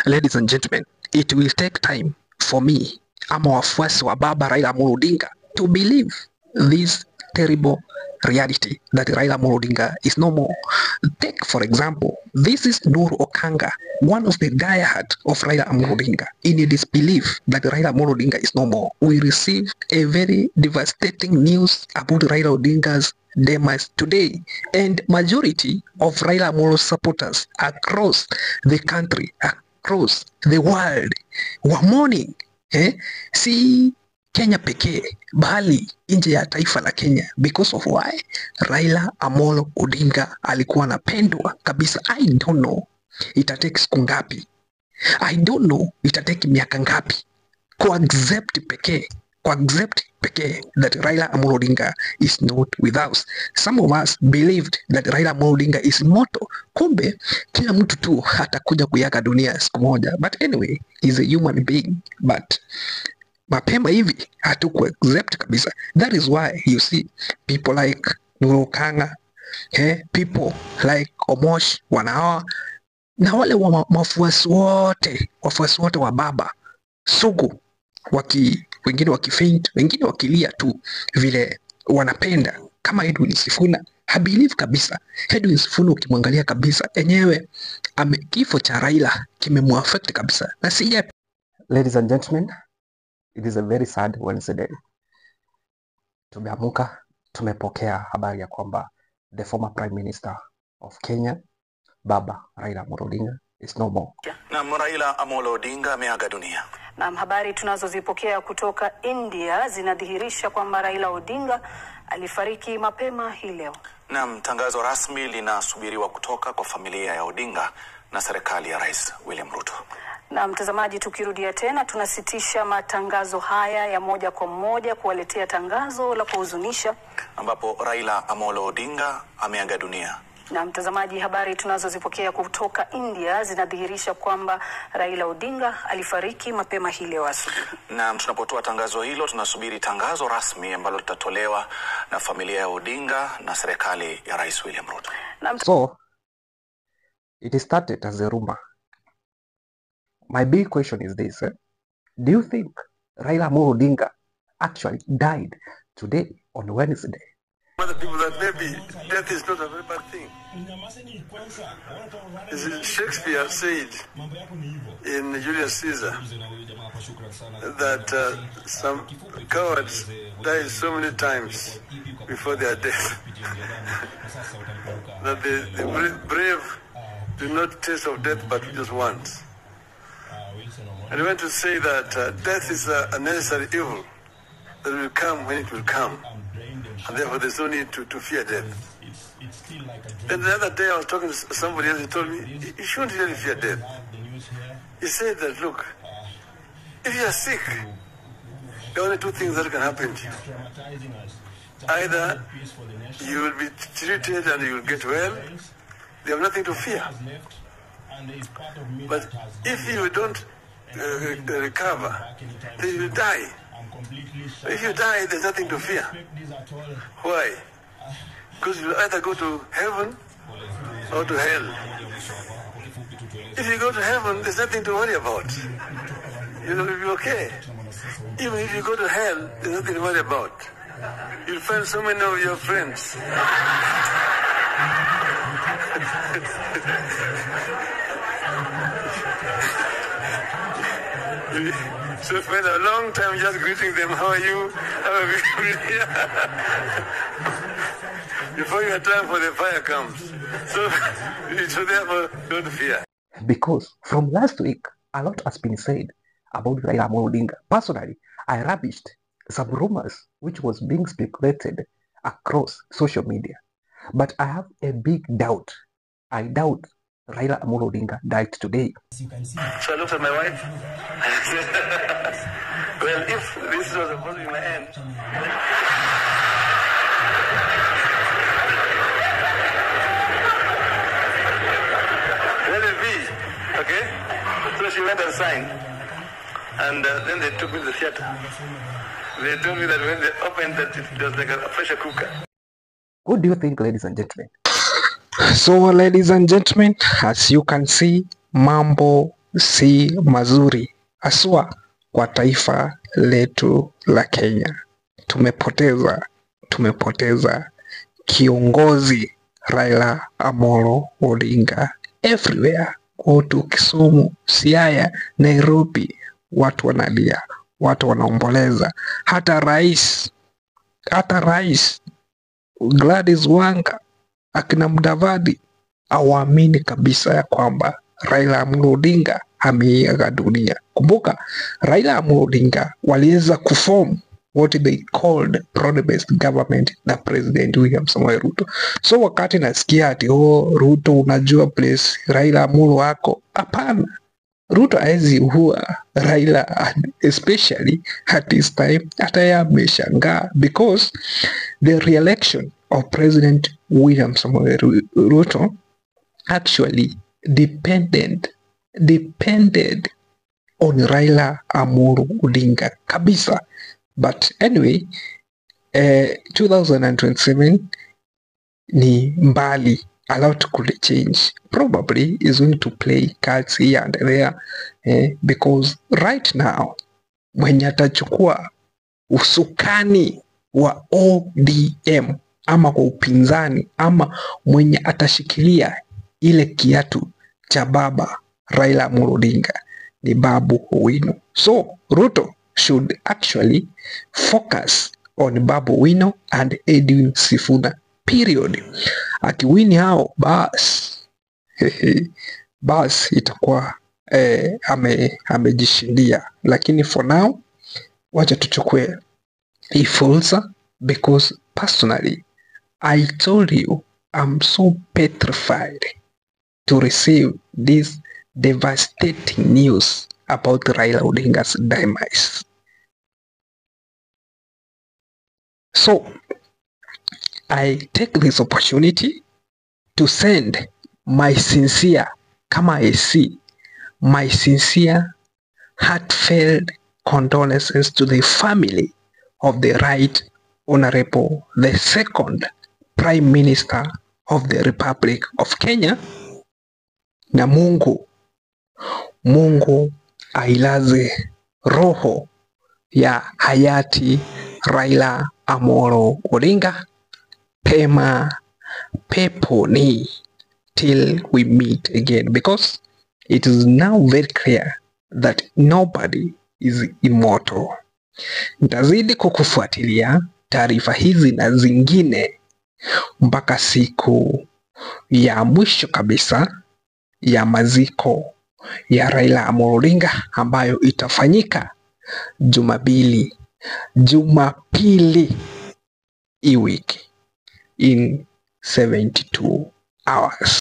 Ladies and gentlemen, it will take time for me ama wafuasi wa baba Raila Amolo Odinga to believe this terrible reality that Raila Amolo Odinga is no more. Take for example, this is Nuru Okanga, one of the diehard of Raila Amolo Odinga. In a disbelief that Raila Amolo Odinga is no more, we received a very devastating news about Raila Odinga's demise today, and majority of Raila Amolo supporters across the country, across the world, were mourning. Si Kenya pekee bali nje ya taifa la Kenya, because of why Raila Amolo Odinga alikuwa anapendwa kabisa. I don't know itatake siku ngapi, I don't know itatake miaka ngapi ku accept pekee that Raila Amolo Odinga is not with us. Some of us believed that Raila Amolo Odinga is immortal. Kumbe kila mtu tu atakuja kuyaga dunia siku moja. But anyway, he's a human being. But mapema hivi hatuku accept kabisa. That is why you see people like Nuru Okanga, people like Omosh Wanawa, na wale wafuasi wote wa baba Sugu, wengine wakifaint, wengine wakilia tu vile wanapenda, kama Edwin Sifuna. I believe kabisa Edwin Sifuna ukimwangalia kabisa enyewe kifo cha Raila kimemuaffect kabisa na sija. Ladies and gentlemen, it is a very sad Wednesday. Tumeamuka, tumepokea habari ya kwamba the former Prime Minister of Kenya, Baba Raila Amolo Odinga, is no more. Na Raila Amolo Odinga ameaga dunia. Na habari tunazozipokea kutoka India zinadhihirisha kwamba Raila Odinga alifariki mapema hii leo. Na tangazo rasmi linasubiriwa kutoka kwa familia ya Odinga na serikali ya Rais William Ruto. Na mtazamaji, tukirudia tena, tunasitisha matangazo haya ya moja kwa moja kuwaletea tangazo la kuhuzunisha ambapo Raila Amolo Odinga ameaga dunia. Na mtazamaji, habari tunazozipokea kutoka India zinadhihirisha kwamba Raila Odinga alifariki mapema hii leo asubuhi. Na tunapotoa tangazo hilo, tunasubiri tangazo rasmi ambalo litatolewa na familia ya Odinga na serikali ya Rais William Ruto. So, it started as a rumor. My big question is this, do you think Raila Amolo Odinga actually died today on Wednesday? Other people that maybe death is not a very bad thing. As Shakespeare said in Julius Caesar that some cowards die so many times before their death that the brave do not taste of death but just once. And I want to say that death is a necessary evil that will come when it will come. And therefore there's no need to fear death. And the other day I was talking to somebody else, he told me, you shouldn't really fear death. He said that, look, if you are sick, there are only two things that can happen to you. Either you will be treated and you will get well, you have nothing to fear. But if you don't recover, then you will die. If you die, there's nothing to fear. Why? Because you'll either go to heaven or to hell. If you go to heaven, there's nothing to worry about. You'll be okay. Even if you go to hell, there's nothing to worry about. You'll find so many of your friends. So spend a long time just greeting them. How are you? Have a good day. Before your time for the fire comes. So therefore, don't fear. Because from last week, a lot has been said about Raila Amolo Odinga. Personally, I rubbished some rumors which was being speculated across social media. But I have a big doubt. I doubt Raila Amolo Odinga died today. So I looked at my wife. I said, well, if this was supposed to be my end, let it be. Okay? So she went and signed. And then they took me to the theater. They told me that when they opened that it was like a pressure cooker. What do you think, ladies and gentlemen? So, ladies and gentlemen, as you can see, mambo si mazuri, haswa kwa taifa letu la Kenya. Tumepoteza kiongozi Raila Amolo Odinga everywhere. Go to Kisumu, Siaya, Nairobi, watu wanalia, watu wanaomboleza. Hata rais Gladys Wanga, akina Mudavadi hawaamini kabisa ya kwamba Raila Amolo Odinga ameaga dunia. Kumbuka Raila Amolo Odinga waliweza kuform what they called broad-based government na President William Samoei Ruto. So wakati nasikia ati Ruto unajua place Raila Amolo wako, hapana. Ruto haezi huwa Raila, especially at this time. Hata yeye ameshangaa because the re-election of President William Samoei Ruto actually depended on Raila Amolo Odinga kabisa. But anyway, 2027 ni mbali, a lot could change. Probably is going to play cards here and there, because right now mwenye atachukua usukani wa ODM ama kwa upinzani ama mwenye atashikilia ile kiatu cha baba Raila Amolo Odinga ni Babu Owino. So Ruto should actually focus on Babu Owino and Edwin Sifuna, period. Akiwini hao bas itakuwa amejishindia. Lakini for now wacha tuchukue hii fursa, because personally I told you I'm so petrified to receive this devastating news about Raila Odinga's demise. So I take this opportunity to send my sincere, my sincere heartfelt condolences to the family of the Right Honorable, the second Prime Minister of the Republic of Kenya. Na Mungu ailaze roho ya hayati Raila Amolo Odinga peponi till we meet again, because it is now very clear that nobody is immortal. Nitazidi kukufuatilia taarifa hizi na zingine mpaka siku ya mwisho kabisa ya maziko ya Raila Amolo Odinga ambayo itafanyika Jumapili hii wiki in 72 hours.